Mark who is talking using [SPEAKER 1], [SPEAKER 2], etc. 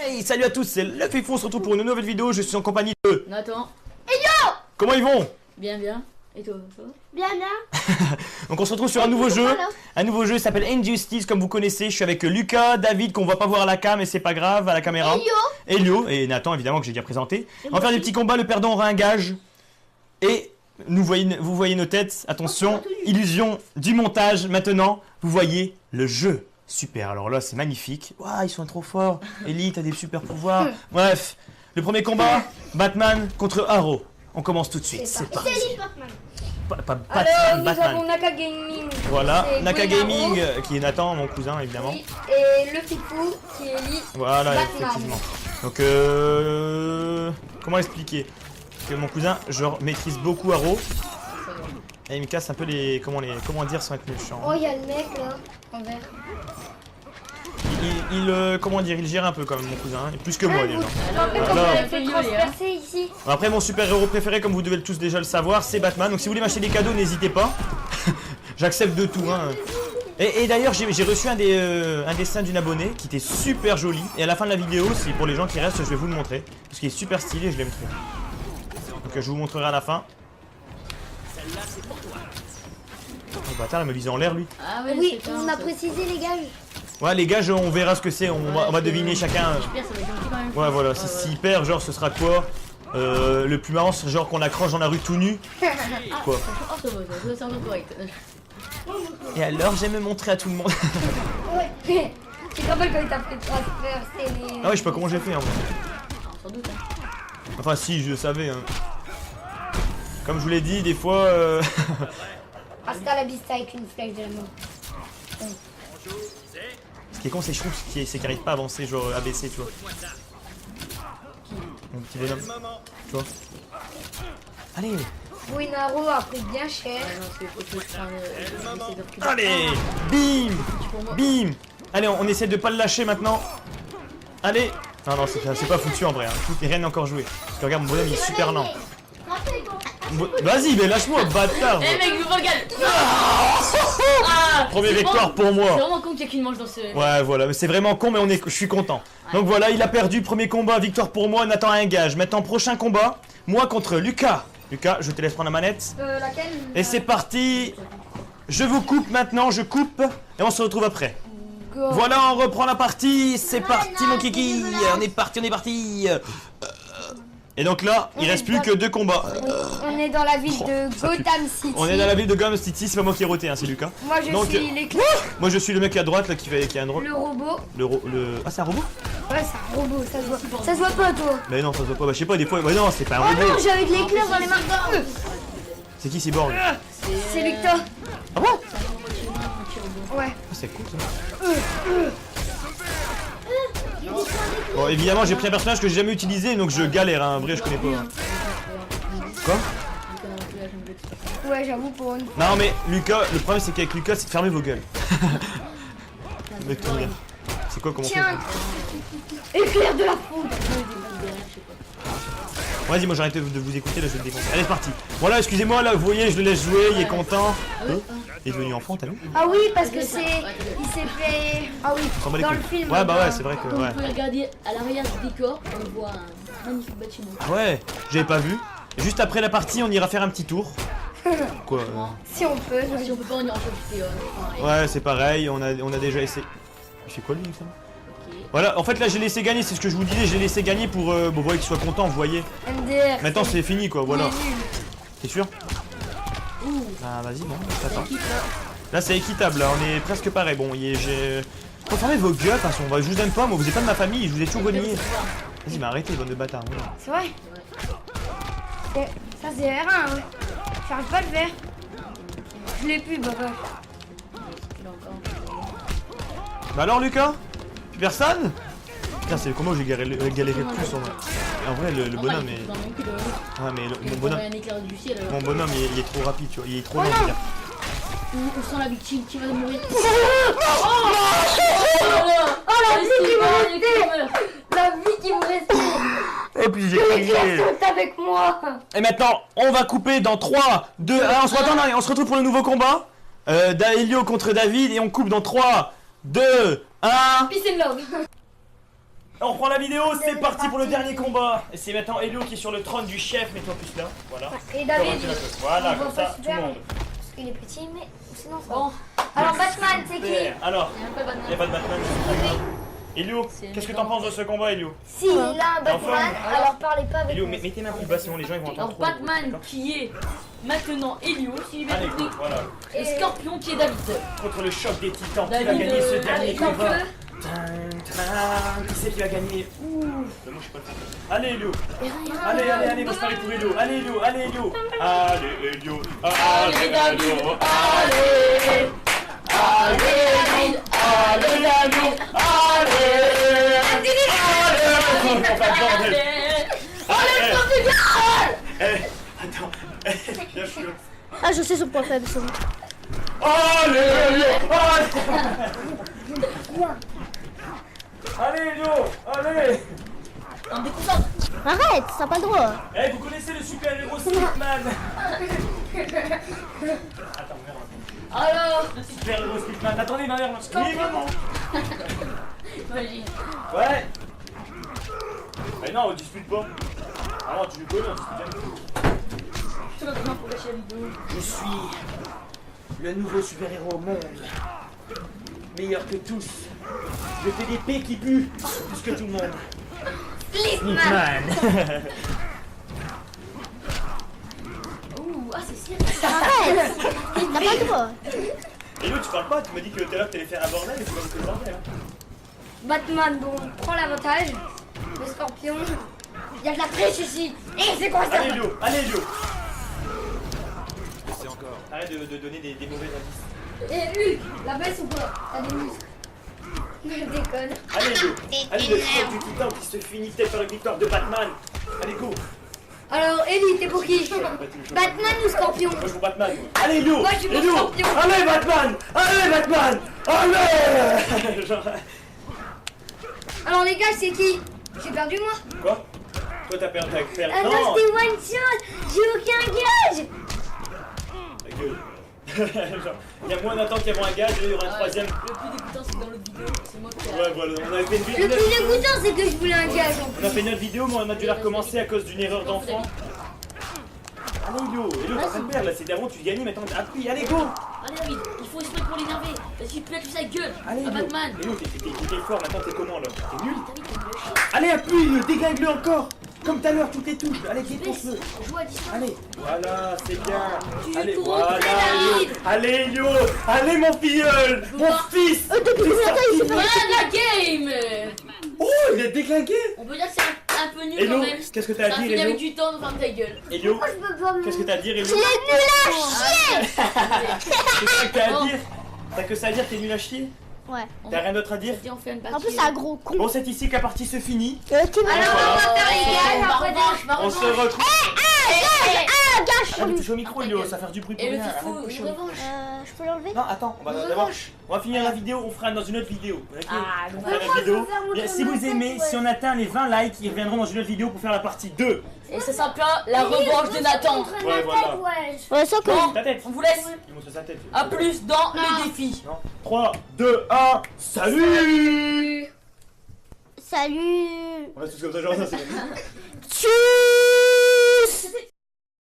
[SPEAKER 1] Hey, salut à tous, c'est le Fifou, on se retrouve pour une nouvelle vidéo, je suis en compagnie de...
[SPEAKER 2] Nathan.
[SPEAKER 3] Et yo!
[SPEAKER 1] Comment ils vont?
[SPEAKER 2] Bien, bien. Et toi, ça va?
[SPEAKER 3] Bien, bien.
[SPEAKER 1] Donc on se retrouve sur un nouveau jeu. Un nouveau jeu, il s'appelle Injustice, comme vous connaissez. Je suis avec Lucas, David, qu'on va pas voir à la cam, mais c'est pas grave, à la caméra. Elio et Nathan, évidemment, que j'ai déjà présenté. On va faire des petits combats, le perdant aura un gage. Et vous voyez nos têtes, attention, illusion du montage. Maintenant, vous voyez le jeu. Super, alors là c'est magnifique. Waouh, ils sont trop forts. Ellie, t'as des super pouvoirs. Bref, le premier combat, Batman contre Arrow. On commence tout de suite, c'est parti. Pas
[SPEAKER 3] Alors, nous
[SPEAKER 1] Batman.
[SPEAKER 3] avons Naka Gaming.
[SPEAKER 1] Voilà,
[SPEAKER 3] C'est
[SPEAKER 1] Naka
[SPEAKER 3] Green
[SPEAKER 1] Gaming,
[SPEAKER 3] Arrow.
[SPEAKER 1] qui est Nathan, mon cousin évidemment.
[SPEAKER 3] Oui, et le Fifou qui est Ellie.
[SPEAKER 1] Voilà,
[SPEAKER 3] Batman.
[SPEAKER 1] effectivement. Donc, comment expliquer? Que mon cousin, je maîtrise beaucoup Arrow. Et il me casse un peu les. Comment dire sans être méchant.
[SPEAKER 3] Oh, il y a le mec là, en vert.
[SPEAKER 1] Comment dire, il gère un peu quand même mon cousin, hein, plus que moi déjà.
[SPEAKER 3] Comment
[SPEAKER 1] Alors,
[SPEAKER 3] on fait transpercer ici?
[SPEAKER 1] Après mon super héros préféré, comme vous devez tous déjà le savoir, c'est Batman. Donc si vous voulez m'acheter des cadeaux, n'hésitez pas. J'accepte de tout. Hein. Et d'ailleurs j'ai reçu un dessin d'une abonnée qui était super joli. Et à la fin de la vidéo, c'est pour les gens qui restent, je vais vous le montrer. Parce qu'il est super stylé, je l'aime trop. Donc je vous montrerai à la fin. Oh bâtard, il me vise en l'air lui.
[SPEAKER 2] Ah ouais,
[SPEAKER 3] Oui,
[SPEAKER 2] c'est
[SPEAKER 3] on a précisé les gages.
[SPEAKER 1] Ouais les gars, on verra ce que c'est, on va deviner chacun.
[SPEAKER 2] Je perds, ça va être gentil quand même.
[SPEAKER 1] Ouais voilà, s'il perd, genre ce sera quoi? Le plus marrant c'est genre qu'on accroche dans la rue tout nu. Quoi?
[SPEAKER 2] Oh, ça va, c'est encore correct.
[SPEAKER 1] Et alors j'aime me montrer à tout le monde.
[SPEAKER 3] Ouais. Tu te rappelles quand il t'a fait transpercer les...
[SPEAKER 1] Ah ouais, je sais pas comment j'ai fait en vrai.
[SPEAKER 2] Sans doute, hein.
[SPEAKER 1] Enfin si, je le savais. Hein. Comme je vous l'ai dit, des fois...
[SPEAKER 3] Hasta la vista avec une flèche de la main.
[SPEAKER 1] Ce qui est con, c'est que je trouve c'est qu'il arrive pas à avancer, genre ABC, tu vois. Mon petit bonhomme. Tu vois. Allez.
[SPEAKER 3] Winaro a pris bien cher.
[SPEAKER 2] Ouais, non, parce que faut que je essaie de reculer.
[SPEAKER 1] Allez. Bim. Bim. Allez, on essaie de pas le lâcher maintenant. Allez. Non, non, c'est pas foutu en vrai. Hein. Rien n'est encore joué. Parce que regarde, mon bonhomme, il est super lent. Vas-y, mais lâche-moi, bâtard.
[SPEAKER 2] Eh mec, je regarde.
[SPEAKER 1] Première victoire pour moi.
[SPEAKER 2] C'est vraiment con qu'il y a qu'une manche dans ce...
[SPEAKER 1] Ouais, voilà, mais c'est vraiment con, mais je suis content. Donc voilà, il a perdu, premier combat, victoire pour moi, Nathan a un gage. Maintenant, prochain combat, moi contre Lucas. Lucas, je te laisse prendre la manette.
[SPEAKER 3] Laquelle?
[SPEAKER 1] Et c'est parti. Je vous coupe maintenant, je coupe, et on se retrouve après.
[SPEAKER 3] Go.
[SPEAKER 1] Voilà, on reprend la partie, c'est parti mon kiki. On est parti. Et donc là, il reste plus que 2 combats.
[SPEAKER 3] On est dans la ville de Gotham City.
[SPEAKER 1] On est dans la ville de Gotham City, c'est pas moi qui ai roté, hein, c'est Lucas.
[SPEAKER 3] Moi je
[SPEAKER 1] Donc,
[SPEAKER 3] suis l'éclair.
[SPEAKER 1] Moi je suis le mec à droite là qui a un drôle.
[SPEAKER 3] Le robot.
[SPEAKER 1] Ah, c'est un robot?
[SPEAKER 3] Ouais, c'est un robot, ça se voit. Ça se voit pas, toi.
[SPEAKER 1] Mais non, ça se voit pas. Bah, je sais pas, des fois. Bah, non, c'est pas un
[SPEAKER 3] Oh
[SPEAKER 1] robot.
[SPEAKER 3] non, j'avais de l'éclair dans les mains.
[SPEAKER 1] C'est qui Cyborg?
[SPEAKER 3] C'est Victor.
[SPEAKER 1] Ah bon?
[SPEAKER 3] Ouais.
[SPEAKER 1] Ah, c'est cool ça. Bon, évidemment, j'ai pris un personnage que j'ai jamais utilisé donc je galère. Hein. En vrai, je connais pas. Quoi?
[SPEAKER 3] Ouais, j'avoue pour une.
[SPEAKER 1] Non, mais Lucas, le problème c'est qu'avec Lucas, c'est de fermer vos gueules. C'est quoi, comment on
[SPEAKER 3] Tiens.
[SPEAKER 1] fait?
[SPEAKER 3] Éclair de la foudre.
[SPEAKER 1] Vas-y, moi j'arrête de vous écouter, là je vais le défoncer. Allez, c'est parti. Voilà, excusez-moi, là, vous voyez, je le laisse jouer, il est content. Il est devenu enfant, t'as vu?
[SPEAKER 3] Ah oui, parce que c'est. Il s'est fait. Ah oui,
[SPEAKER 1] On s'en bat les
[SPEAKER 3] dans
[SPEAKER 1] couilles.
[SPEAKER 3] le film.
[SPEAKER 1] Ouais, bah ouais, c'est vrai que.
[SPEAKER 2] Comme
[SPEAKER 1] Ouais,
[SPEAKER 2] vous pouvez regarder à l'arrière du décor, on voit un magnifique bâtiment.
[SPEAKER 1] ouais, j'avais pas vu. Juste après la partie, on ira faire un petit tour. Quoi?
[SPEAKER 3] Si on peut.
[SPEAKER 2] Si on peut pas, on ira en profiter.
[SPEAKER 1] Ouais, c'est pareil, on a déjà essayé. Il fait quoi lui, ça?
[SPEAKER 2] Ok.
[SPEAKER 1] Voilà, en fait là j'ai laissé gagner, c'est ce que je vous disais, j'ai laissé gagner pour bon, vous voyez qu'il soit content, vous voyez.
[SPEAKER 3] MDR.
[SPEAKER 1] Maintenant c'est fini quoi, voilà.
[SPEAKER 3] Il est nul.
[SPEAKER 1] T'es sûr?
[SPEAKER 2] Ouh.
[SPEAKER 1] Bah vas-y, bon, attends.
[SPEAKER 2] L'équipe, là.
[SPEAKER 1] Là c'est équitable, là, on est presque pareil. Bon, j'ai... Faut fermer vos gueules, de toute façon, je vous aime pas, moi vous êtes pas de ma famille, je vous ai toujours renié. Vas-y, mais arrêtez, bande de bâtards. Voilà.
[SPEAKER 3] C'est vrai. Ça c'est R1. Hein. J'arrive pas à le faire. Je l'ai plus, bah.
[SPEAKER 2] Il a encore.
[SPEAKER 1] Bah alors Lucas? Plus personne? Putain, c'est le combat où j'ai galéré le plus en vrai. En vrai, le bonhomme est... Ouais, mais mon bonhomme...
[SPEAKER 2] Un éclair du ciel.
[SPEAKER 1] Mon bonhomme il est trop rapide, tu vois, il est trop
[SPEAKER 3] Oh
[SPEAKER 1] lent.
[SPEAKER 3] non.
[SPEAKER 1] il a-
[SPEAKER 2] On sent la victime qui va mourir.
[SPEAKER 3] Oh la vie qui me restait. La vie qui me restait.
[SPEAKER 1] Et puis j'ai
[SPEAKER 3] Les
[SPEAKER 1] crié.
[SPEAKER 3] classes sont avec moi.
[SPEAKER 1] Et maintenant, on va couper dans 3, 2, 1, on se retrouve pour le nouveau combat. Elio contre David et on coupe dans 3, 2, 1.
[SPEAKER 3] Peace and love.
[SPEAKER 1] On reprend la vidéo, c'est parti pour le dernier combat. Et c'est maintenant Elio qui est sur le trône du chef, mets-toi plus là, voilà.
[SPEAKER 3] Et David,
[SPEAKER 1] voilà,
[SPEAKER 3] on
[SPEAKER 1] comme
[SPEAKER 3] voit
[SPEAKER 1] ça,
[SPEAKER 3] pas
[SPEAKER 1] tout
[SPEAKER 3] super,
[SPEAKER 1] le monde.
[SPEAKER 3] parce qu'il est petit, mais sinon ça va.
[SPEAKER 2] Bon,
[SPEAKER 3] Alors Batman, c'est qui?
[SPEAKER 1] Super. Alors,
[SPEAKER 2] il y a un peu
[SPEAKER 1] il n'y a
[SPEAKER 2] Batman.
[SPEAKER 1] pas de Batman, c'est pas grave. Elio,
[SPEAKER 2] C'est
[SPEAKER 1] qu'est-ce que
[SPEAKER 2] évident.
[SPEAKER 1] t'en penses de ce combat, Elio?
[SPEAKER 3] Si il a un Batman,
[SPEAKER 1] Enfin.
[SPEAKER 3] alors parlez pas avec
[SPEAKER 1] Elio,
[SPEAKER 3] moi.
[SPEAKER 1] mets tes mains plus bas, sinon les gens ils vont entendre
[SPEAKER 2] Alors
[SPEAKER 1] trop.
[SPEAKER 2] Batman
[SPEAKER 1] D'accord.
[SPEAKER 2] qui est maintenant Elio, si j'ai bien
[SPEAKER 1] Allez,
[SPEAKER 2] compris.
[SPEAKER 1] go, voilà.
[SPEAKER 2] Et Scorpion qui est David.
[SPEAKER 1] Contre le choc des titans, qui va
[SPEAKER 2] David,
[SPEAKER 1] gagner ce dernier
[SPEAKER 2] avec
[SPEAKER 1] combat?
[SPEAKER 2] un
[SPEAKER 1] Qui c'est qui va gagner? Ouh, moi je sais pas le faire. Allez, Elio. Allez, moi je parie pour Elio. Allez, Elio. Allez, Elio. Allez, Elio.
[SPEAKER 2] Allez, David.
[SPEAKER 1] Allez. Allez, Elio. Allez, Elio. Allez. Allez. Allez. Attends. Viens, je suis là.
[SPEAKER 3] Ah, je sais son point faible, c'est bon.
[SPEAKER 1] Allez, Elio. Allez, Elio. Allez.
[SPEAKER 2] On déconcentre.
[SPEAKER 3] Arrête, ça pas le droit.
[SPEAKER 1] Eh, vous connaissez le super-héros Slipman? Attends, merde.
[SPEAKER 2] Alors,
[SPEAKER 1] Super-héros Slipman. Attendez, ma mère. Oui, maman.
[SPEAKER 2] vas-y.
[SPEAKER 1] Ouais. Mais non, on dispute pas. Ah non, tu le connais, on dispute jamais.
[SPEAKER 2] Je te donne pour lâcher la vidéo.
[SPEAKER 1] Je suis le nouveau super-héros au monde. Meilleur que tous. Je fais des pets qui puent plus que tout le monde. Slipman.
[SPEAKER 2] Ouh, ah c'est sérieux.
[SPEAKER 3] Arrête. T'as pas le droit.
[SPEAKER 1] Et nous, tu parles pas, tu m'as dit que tout à l'heure t'allais faire un bordel et tu vas faire le bordel. Hein.
[SPEAKER 3] Batman, bon, prend l'avantage. Le Scorpion. Il y a de la triche ici. Et c'est quoi ça?
[SPEAKER 1] Allez, Elio. Allez, Elio. Arrête de donner des mauvais indices.
[SPEAKER 3] Et Hulk, la baisse ou pas? T'as des muscles. Je déconne.
[SPEAKER 1] Allez, Elio. Allez, le choc du titan qui se finit peut-être par une victoire de Batman. Allez, go.
[SPEAKER 3] Alors, Ellie, t'es pour qui? Batman ou Scorpion?
[SPEAKER 1] Moi je veux Batman. Allez, Elio.
[SPEAKER 3] Moi, je suis pour
[SPEAKER 1] Elio.
[SPEAKER 3] Scorpion.
[SPEAKER 1] Allez, Batman. Allez, Batman. Allez. Genre...
[SPEAKER 3] Alors, les gars, c'est qui? J'ai perdu moi.
[SPEAKER 1] Quoi? Toi t'as perdu.
[SPEAKER 3] Ah non,
[SPEAKER 1] Non.
[SPEAKER 3] c'était one shot. J'ai aucun gage.
[SPEAKER 1] Ta gueule. Genre, il y a moins d'un temps qu'il y a moins un gage et il y aura un troisième.
[SPEAKER 2] Le plus dégoûtant c'est dans l'autre vidéo, c'est moi qui ai.
[SPEAKER 1] Ouais, voilà, on a fait une
[SPEAKER 3] Le
[SPEAKER 1] vidéo.
[SPEAKER 3] plus dégoûtant, c'est que je voulais un gage en
[SPEAKER 1] On a fait une autre vidéo, mais on a dû la recommencer à cause d'une erreur d'enfant. Allez, Elio, Elio, t'es en train de perdre là, c'est d'avant, tu gagnais, maintenant appuie, allez, go.
[SPEAKER 2] Allez David, il faut esprit pour l'énerver. Vas-y, pète sa gueule.
[SPEAKER 1] Allez,
[SPEAKER 2] À
[SPEAKER 1] Elio.
[SPEAKER 2] Batman.
[SPEAKER 1] Elio, t'es fort, maintenant t'es comment là? T'es nul?
[SPEAKER 2] David, t'as me lâcher.
[SPEAKER 1] Allez, appuie, Elio, déglingue-le encore. Comme tout à l'heure, toutes les touches. Allez, défonce-le.
[SPEAKER 2] On joue à distance.
[SPEAKER 1] Allez, voilà, c'est bien.
[SPEAKER 2] Tu
[SPEAKER 1] Allez,
[SPEAKER 2] es trop
[SPEAKER 1] voilà,
[SPEAKER 2] près,
[SPEAKER 1] Elio.
[SPEAKER 2] David.
[SPEAKER 1] Allez, Elio. Allez, mon filleul, mon
[SPEAKER 2] voir.
[SPEAKER 1] fils.
[SPEAKER 2] Voilà la game.
[SPEAKER 1] Oh, il est déglingué.
[SPEAKER 2] On peut dire que c'est un peu nul
[SPEAKER 1] Elio,
[SPEAKER 2] quand même.
[SPEAKER 1] qu'est-ce que t'as à
[SPEAKER 2] Ça a
[SPEAKER 1] dire,
[SPEAKER 2] fini
[SPEAKER 1] Elio?
[SPEAKER 2] avec du temps, de ferme ta gueule.
[SPEAKER 1] Elio,
[SPEAKER 3] Je peux pas me...
[SPEAKER 1] qu'est-ce que t'as à dire, Elio?
[SPEAKER 3] Il est nul à chier.
[SPEAKER 1] C'est ça que t'as à
[SPEAKER 2] Bon.
[SPEAKER 1] dire? T'as que ça à dire, t'es nul à chier?
[SPEAKER 3] Ouais.
[SPEAKER 1] T'as rien d'autre à dire?
[SPEAKER 2] Vas-y, on fait une partie.
[SPEAKER 3] En plus, c'est un gros con.
[SPEAKER 1] Bon, c'est ici que la partie se finit.
[SPEAKER 3] Tu m'as...
[SPEAKER 1] Alors,
[SPEAKER 3] on va faire les gages après
[SPEAKER 1] On se retrouve.
[SPEAKER 3] Ah, gage.
[SPEAKER 1] Allez, touche au micro, Elio, ça va faire du bruit pour
[SPEAKER 2] Et le
[SPEAKER 1] rien.
[SPEAKER 2] fifou,
[SPEAKER 1] Arrête de toucher
[SPEAKER 2] une
[SPEAKER 1] au micro.
[SPEAKER 2] revanche.
[SPEAKER 3] Je peux l'enlever?
[SPEAKER 1] Non, attends, on va d'abord. On va finir la vidéo, on fera dans une autre vidéo. Ok,
[SPEAKER 2] Ah,
[SPEAKER 1] on fera la vidéo. Bien, si vous aimez, si on atteint les 20 likes, ils reviendront dans une autre vidéo pour faire la partie 2.
[SPEAKER 2] Et ça s'appellera la revanche de Nathan.
[SPEAKER 1] Ouais, voilà.
[SPEAKER 3] Ouais, ça que...
[SPEAKER 2] Bon,
[SPEAKER 1] Ta tête.
[SPEAKER 2] on vous laisse.
[SPEAKER 1] Il montre sa tête.
[SPEAKER 2] A plus dans le défi.
[SPEAKER 1] Non. 3, 2, 1, salut.
[SPEAKER 3] Salut.
[SPEAKER 1] On reste tous comme ça, genre ça, c'est
[SPEAKER 3] Tchuss.